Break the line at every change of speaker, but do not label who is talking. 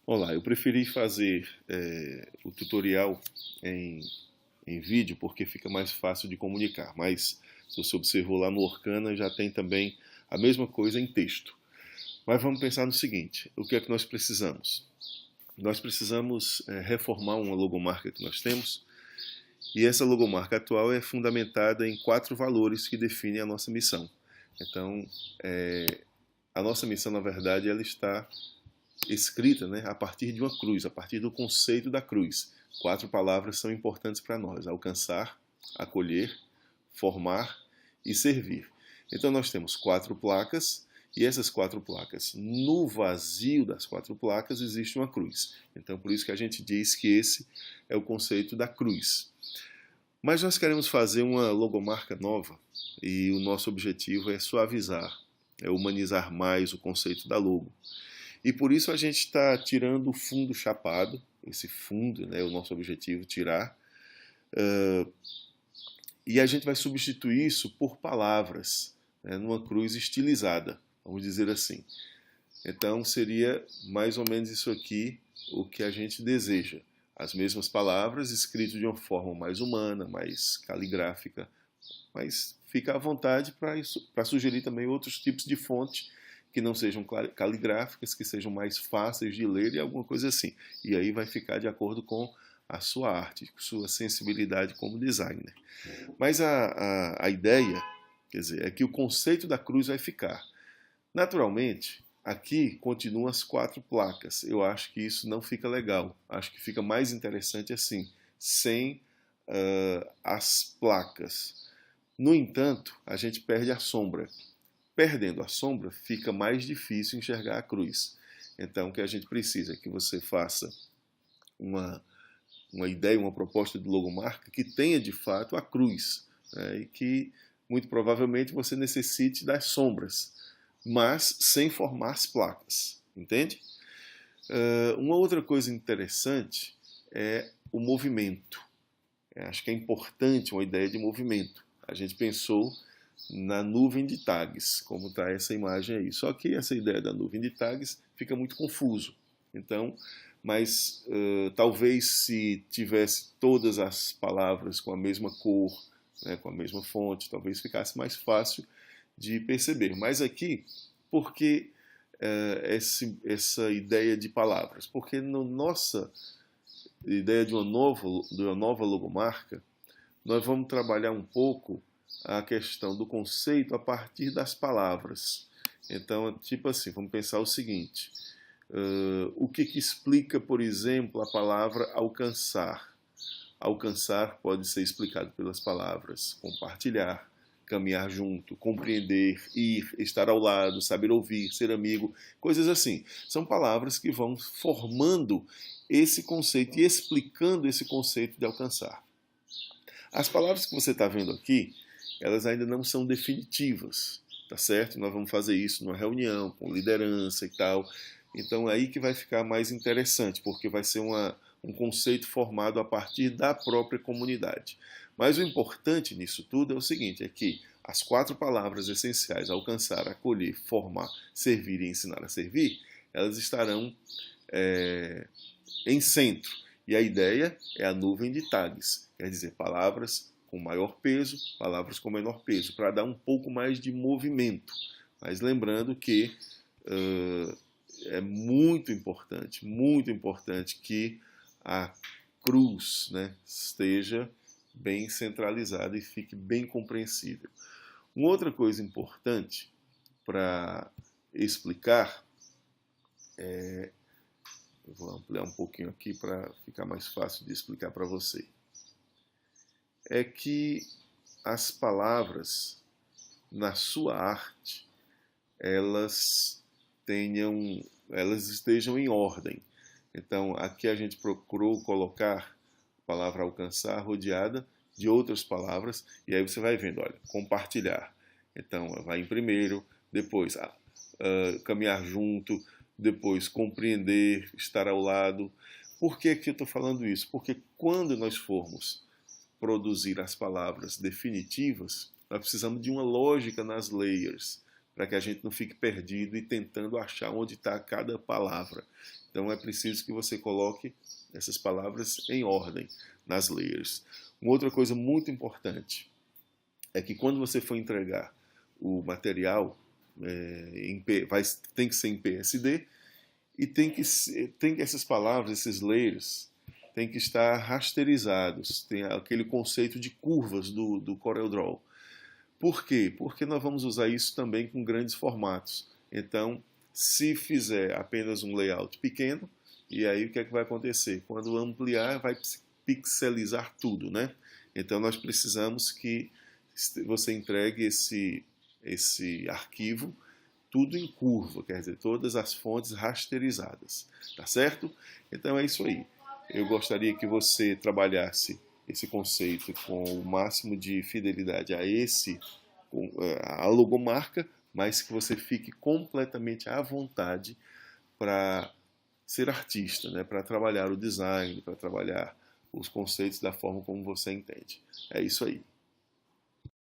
Olá, eu preferi fazer o tutorial em, em vídeo porque fica mais fácil de comunicar, mas se você observou lá no Orkana já tem também a mesma coisa em texto. Mas vamos pensar no seguinte, o que é que nós precisamos? Nós precisamos reformar uma logomarca que nós temos e essa logomarca atual é fundamentada em 4 valores que definem a nossa missão. Então, a nossa missão, na verdade, ela está escrita, né, a partir de uma cruz, a partir do conceito da cruz. 4 palavras são importantes para nós: alcançar, acolher, formar e servir. Então nós temos 4 placas e essas 4 placas, no vazio das 4 placas existe uma cruz. Então por isso que a gente diz que esse é o conceito da cruz. Mas nós queremos fazer uma logomarca nova e o nosso objetivo é suavizar, é humanizar mais o conceito da logo. E por isso a gente está tirando o fundo chapado, esse fundo, né, é o nosso objetivo tirar, e a gente vai substituir isso por palavras, né, numa cruz estilizada, vamos dizer assim. Então seria mais ou menos isso aqui o que a gente deseja. As mesmas palavras escritas de uma forma mais humana, mais caligráfica, mas fica à vontade para sugerir também outros tipos de fonte que não sejam caligráficas, que sejam mais fáceis de ler e alguma coisa assim. E aí vai ficar de acordo com a sua arte, sua sensibilidade como designer. Mas a ideia, quer dizer, é que o conceito da cruz vai ficar. Naturalmente, aqui continuam as 4 placas. Eu acho que isso não fica legal. Acho que fica mais interessante assim, sem as placas. No entanto, a gente perde a sombra. Perdendo a sombra, fica mais difícil enxergar a cruz. Então, o que a gente precisa é que você faça uma ideia, uma proposta de logomarca que tenha de fato a cruz, né, e que muito provavelmente você necessite das sombras, mas sem formar as placas, entende? Uma outra coisa interessante é o movimento. Acho que é importante uma ideia de movimento. A gente pensou na nuvem de tags, como está essa imagem aí. Só que essa ideia da nuvem de tags fica muito confuso. Então, mas talvez se tivesse todas as palavras com a mesma cor, né, com a mesma fonte, talvez ficasse mais fácil de perceber. Mas aqui, por que essa ideia de palavras? Porque na nossa ideia de uma nova logomarca, nós vamos trabalhar um pouco a questão do conceito a partir das palavras. Então, tipo assim, vamos pensar o seguinte: o que explica, por exemplo, a palavra alcançar? Alcançar pode ser explicado pelas palavras compartilhar, caminhar junto, compreender, ir, estar ao lado, saber ouvir, ser amigo, coisas assim. São palavras que vão formando esse conceito e explicando esse conceito de alcançar. As palavras que você está vendo aqui, elas ainda não são definitivas, tá certo? Nós vamos fazer isso numa reunião, com liderança e tal. Então é aí que vai ficar mais interessante, porque vai ser um conceito formado a partir da própria comunidade. Mas o importante nisso tudo é o seguinte, é que as 4 palavras essenciais: alcançar, acolher, formar, servir e ensinar a servir, elas estarão em centro. E a ideia é a nuvem de tags, quer dizer, palavras com maior peso, palavras com menor peso, para dar um pouco mais de movimento. Mas lembrando que é muito importante que a cruz, né, esteja bem centralizada e fique bem compreensível. Uma outra coisa importante para explicar, eu vou ampliar um pouquinho aqui para ficar mais fácil de explicar para você, é que as palavras na sua arte elas estejam em ordem. Então aqui a gente procurou colocar a palavra alcançar rodeada de outras palavras, e aí você vai vendo, olha, compartilhar. Então vai em primeiro, depois caminhar junto, depois compreender, estar ao lado. Por que eu estou falando isso? Porque quando nós formos produzir as palavras definitivas, nós precisamos de uma lógica nas layers, para que a gente não fique perdido e tentando achar onde está cada palavra. Então é preciso que você coloque essas palavras em ordem nas layers. Uma outra coisa muito importante é que quando você for entregar o material, tem que ser em PSD e tem que essas palavras, esses layers, tem que estar rasterizados. Tem aquele conceito de curvas do CorelDRAW. Por quê? Porque nós vamos usar isso também com grandes formatos. Então, se fizer apenas um layout pequeno, e aí o que é que vai acontecer? Quando ampliar, vai pixelizar tudo, né? Então, nós precisamos que você entregue esse arquivo tudo em curva, quer dizer, todas as fontes rasterizadas, tá certo? Então é isso aí. Eu gostaria que você trabalhasse esse conceito com o máximo de fidelidade a logomarca, mas que você fique completamente à vontade para ser artista, né? Para trabalhar o design, para trabalhar os conceitos da forma como você entende. É isso aí.